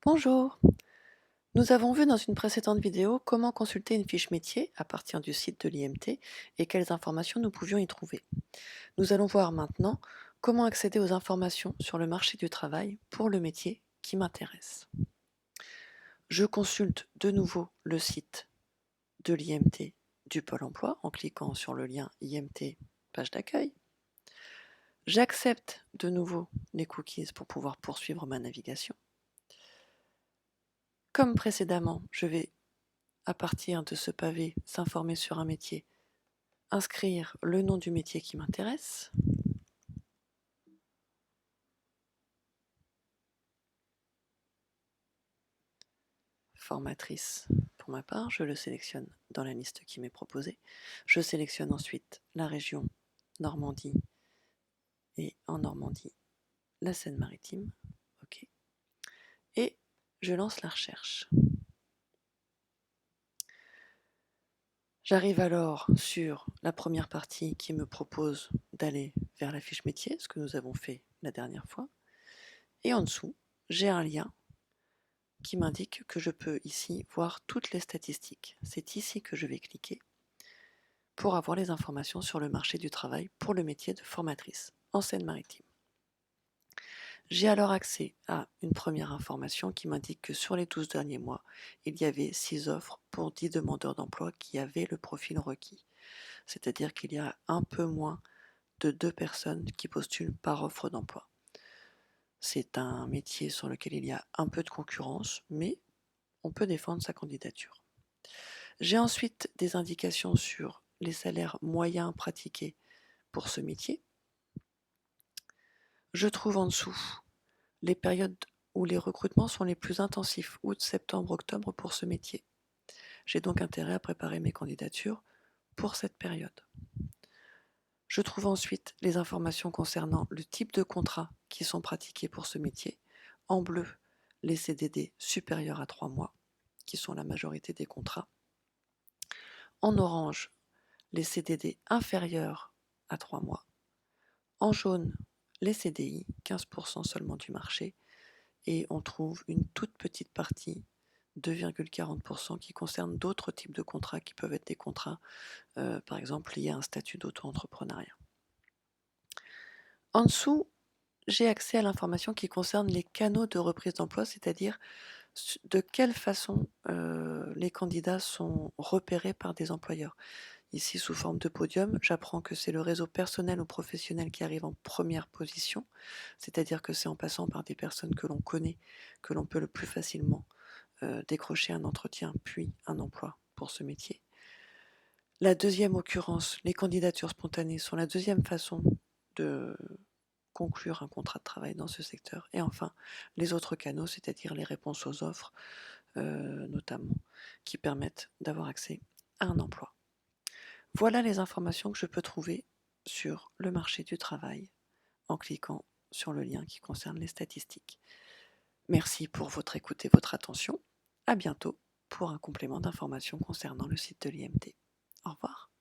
Bonjour! Nous avons vu dans une précédente vidéo comment consulter une fiche métier à partir du site de l'IMT et quelles informations nous pouvions y trouver. Nous allons voir maintenant comment accéder aux informations sur le marché du travail pour le métier qui m'intéresse. Je consulte de nouveau le site de l'IMT du Pôle emploi en cliquant sur le lien IMT page d'accueil. J'accepte de nouveau les cookies pour pouvoir poursuivre ma navigation. Comme précédemment, je vais à partir de ce pavé, s'informer sur un métier, inscrire le nom du métier qui m'intéresse, formatrice pour ma part, je le sélectionne dans la liste qui m'est proposée. Je sélectionne ensuite la région Normandie et en Normandie, la Seine-Maritime. OK. Et je lance la recherche. J'arrive alors sur la première partie qui me propose d'aller vers la fiche métier, ce que nous avons fait la dernière fois. Et en dessous, j'ai un lien qui m'indique que je peux ici voir toutes les statistiques. C'est ici que je vais cliquer pour avoir les informations sur le marché du travail pour le métier de formatrice en Seine-Maritime. J'ai alors accès à une première information qui m'indique que sur les 12 derniers mois, il y avait 6 offres pour 10 demandeurs d'emploi qui avaient le profil requis. C'est-à-dire qu'il y a un peu moins de 2 personnes qui postulent par offre d'emploi. C'est un métier sur lequel il y a un peu de concurrence, mais on peut défendre sa candidature. J'ai ensuite des indications sur les salaires moyens pratiqués pour ce métier. Je trouve en dessous les périodes où les recrutements sont les plus intensifs, août, septembre, octobre pour ce métier. J'ai donc intérêt à préparer mes candidatures pour cette période. Je trouve ensuite les informations concernant le type de contrats qui sont pratiqués pour ce métier. En bleu, les CDD supérieurs à 3 mois, qui sont la majorité des contrats. En orange, les CDD inférieurs à 3 mois. En jaune, les CDI, 15% seulement du marché. Et on trouve une toute petite partie, 2,40%, qui concerne d'autres types de contrats qui peuvent être des contrats, par exemple, liés à un statut d'auto-entrepreneuriat. En dessous, j'ai accès à l'information qui concerne les canaux de reprise d'emploi, c'est-à-dire de quelle façon les candidats sont repérés par des employeurs. Ici, sous forme de podium, j'apprends que c'est le réseau personnel ou professionnel qui arrive en première position, c'est-à-dire que c'est en passant par des personnes que l'on connaît que l'on peut le plus facilement décrocher un entretien puis un emploi pour ce métier. La deuxième occurrence, les candidatures spontanées sont la deuxième façon de conclure un contrat de travail dans ce secteur. Et enfin, les autres canaux, c'est-à-dire les réponses aux offres, notamment, qui permettent d'avoir accès à un emploi. Voilà les informations que je peux trouver sur le marché du travail en cliquant sur le lien qui concerne les statistiques. Merci pour votre écoute et votre attention. À bientôt pour un complément d'informations concernant le site de l'IMT. Au revoir.